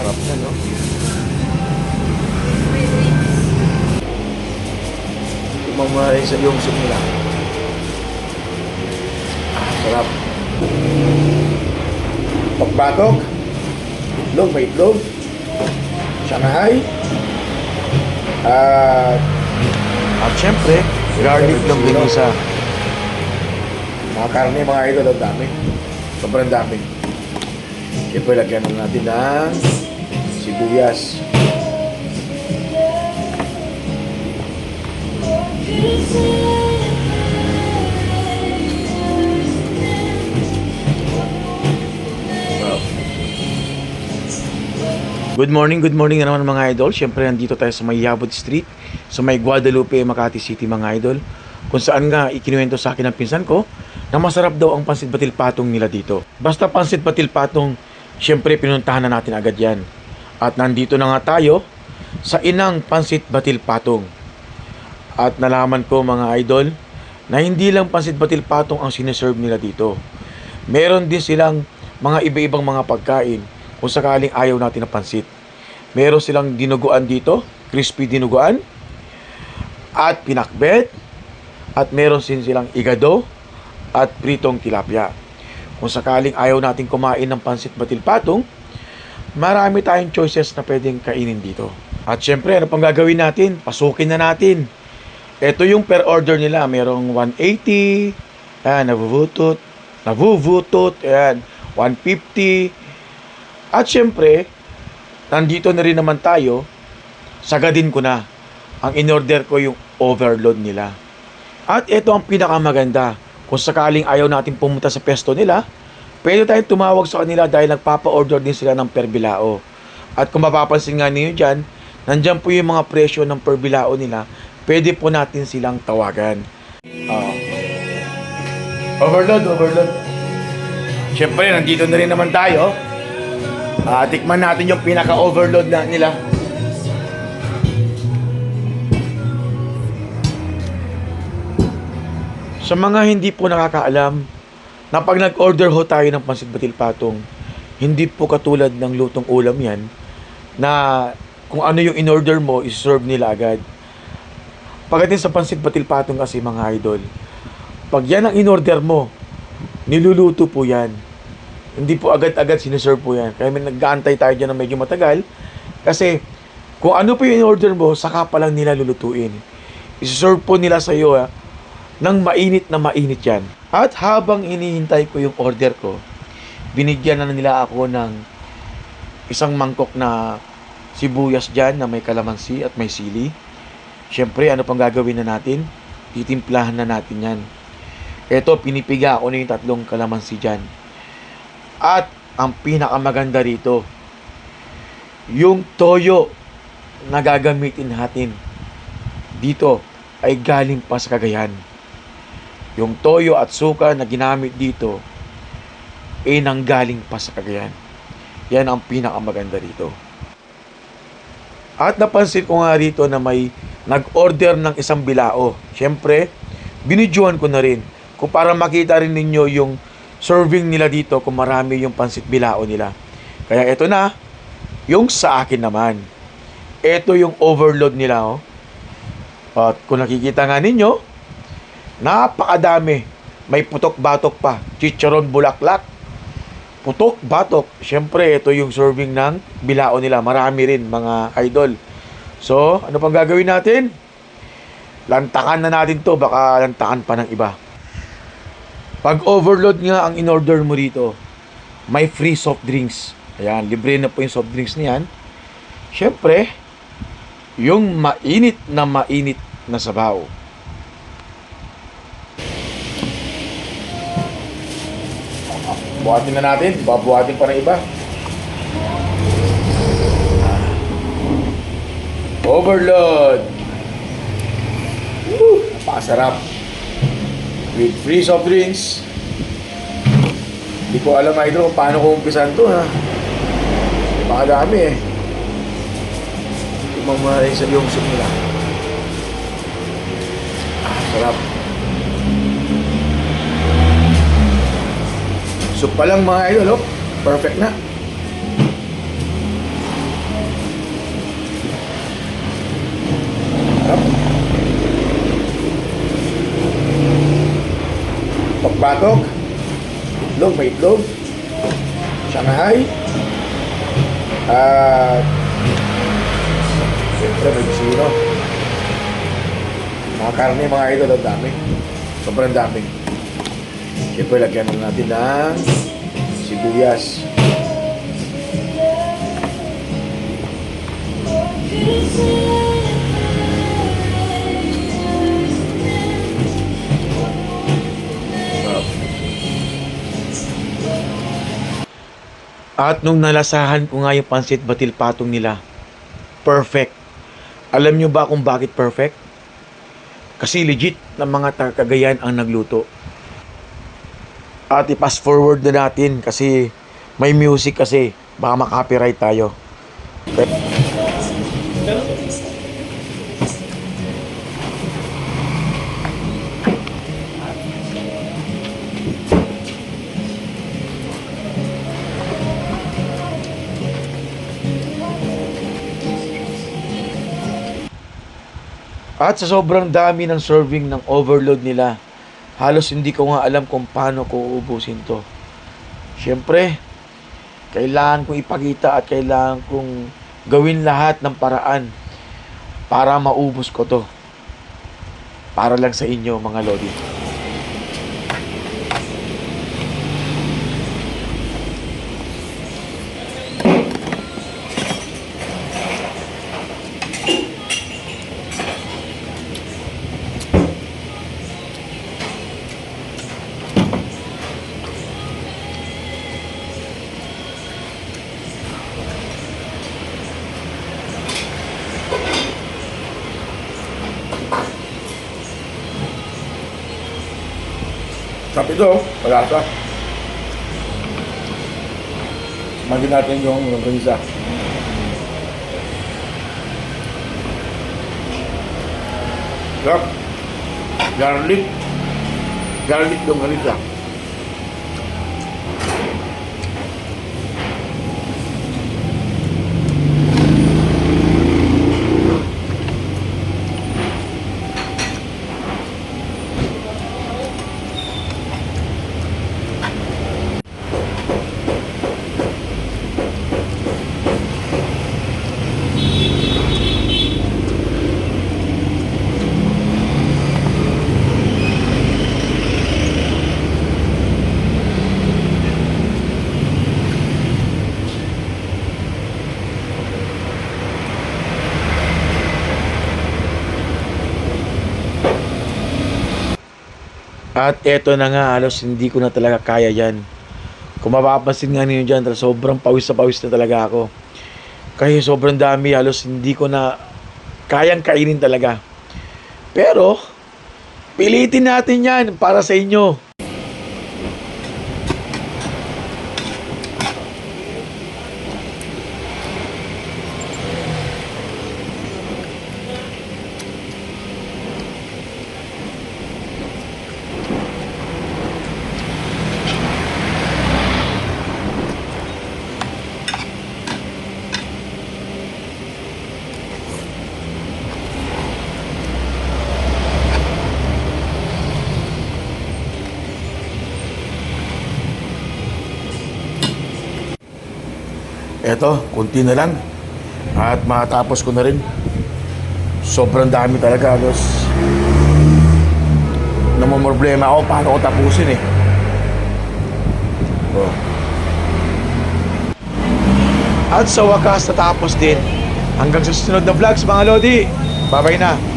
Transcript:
Sarap na, no? Tumang mga rin sa yung soup nila. Sarap. Pagbatok. Itlog, may itlog. Shanghai. At syempre, garlic ng binisa. Mga karne, mga idol, ang dami. Sobrang dami. Siyempre, lagyan na natin ng sibuyas. Good morning na naman mga idol. Siyempre, nandito tayo sa may Yabod Street, sa may Guadalupe, Makati City mga idol. Kung saan nga ikinuwento sa akin ng pinsan ko na masarap daw ang pansit batil patong nila dito. Basta pansit batil patong, siyempre pinuntahan na natin agad yan. At nandito na nga tayo sa inang pansit batil patong. At nalaman ko mga idol na hindi lang pansit batil patong ang sineserve nila dito. Meron din silang mga iba-ibang mga pagkain kung sakaling ayaw natin ng pansit. Meron silang dinuguan dito, crispy dinuguan, at pinakbet, at meron din silang igado, at pritong tilapia. Kung sakaling ayaw natin kumain ng pansit batil patong, marami tayong choices na pwedeng kainin dito. At syempre, ano pang gagawin natin? Pasukin na natin. Ito yung per order nila. Merong 180, ayan, navuvutot, ayan, 150. At syempre, nandito na rin naman tayo, sagadin ko na. Ang in-order ko yung overload nila. At ito ang pinakamaganda. Kung sakaling ayaw natin pumunta sa pesto nila, pwede tayong tumawag sa kanila dahil nagpapa-order din sila ng per bilao. At kung mapapansin nga niyo dyan, nandyan po yung mga presyo ng per bilao nila. Pwede po natin silang tawagan. Overload. Siyempre, nandito na rin naman tayo. Tikman natin yung pinaka-overload na nila. Sa mga hindi po nakakaalam, na pag nag-order ho tayo ng pansit batil patong, hindi po katulad ng lutong ulam yan, na kung ano yung in-order mo, is-serve nila agad. Pagdating sa pansit batil patong kasi mga idol, pag yan ang in-order mo, niluluto po yan. Hindi po agad-agad sineserve po yan. Kaya may nag-aantay tayo dyan na medyo matagal. Kasi kung ano po yung in-order mo, saka pa lang nila lulutuin. Isi-serve po nila sa iyo nang mainit na mainit yan. At habang inihintay ko yung order ko, binigyan na nila ako ng isang mangkok na sibuyas dyan na may kalamansi at may sili. Siyempre, ano pang gagawin na natin? Titimplahan na natin yan. Ito, pinipiga ko na yung 3 kalamansi dyan. At ang pinakamaganda rito, yung toyo na gagamitin natin dito ay galing pa sa Cagayan. Yung toyo at suka na ginamit dito ay nanggaling pa sa Cagayan. Yan ang pinakamaganda rito. At napansin ko nga rito na may nag-order ng isang bilao. Siyempre, binidyohan ko na rin kung para makita rin ninyo yung serving nila dito kung marami yung pansit bilao nila. Kaya ito na, yung sa akin naman. Ito yung overload nila. At kung nakikita nga ninyo, napakadami. May putok-batok pa. Chicharon bulaklak. Putok-batok. Siyempre, ito yung serving ng bilao nila. Marami rin, mga idol. So, ano pang gagawin natin? Lantakan na natin to. Baka lantakan pa ng iba. Pag overload nga ang in-order mo rito, may free soft drinks. Ayan, libre na po yung soft drinks niyan. Siyempre, yung mainit na sabaw. Buhatin na natin. Babuhatin pa ng iba. Overload. Woo! Napakasarap. With free soft drinks. Hindi ko alam idol kung paano ko umpisan to ha. Makadami eh. Tumang mga rin sa yung soup nila. Sarap. Soup pa lang mga idol, oh. Perfect na. batok, itlog, may itlog, Shanghai, at siyempre may bisino. Mga karne, mga idol, ang dami. Sobrang dami. Siyempre, lagyan na natin ng sibuyas. At nung nalasahan ko nga yung pansit batil patong nila, perfect. Alam nyo ba kung bakit perfect? Kasi legit na mga taga-Cagayan ang nagluto. At i-fast forward na natin kasi may music kasi. Baka makapiright tayo. At sa sobrang dami ng serving ng overload nila, halos hindi ko nga alam kung paano ko uubusin to. Siyempre, kailangan kong ipakita at kailangan kong gawin lahat ng paraan para maubos ko to. Para lang sa inyo, mga lodi. Sabi ito, malasa. Magin natin yung longganisa. Yup. Garlic. Garlic longganisa. At eto na nga, halos hindi ko na talaga kaya yan. Kung mapapansin nga ninyo dyan, sobrang pawis na talaga ako. Kasi sobrang dami, halos hindi ko na kayang kainin talaga. Pero, pilitin natin yan para sa inyo. Eto, kunti na lang. At matapos ko na rin. Sobrang dami talaga, halos namumroblema ako paano ko tapusin eh. Oh. At sa wakas natapos din. Hanggang sa susunod na vlogs mga lodi. Bye-bye na.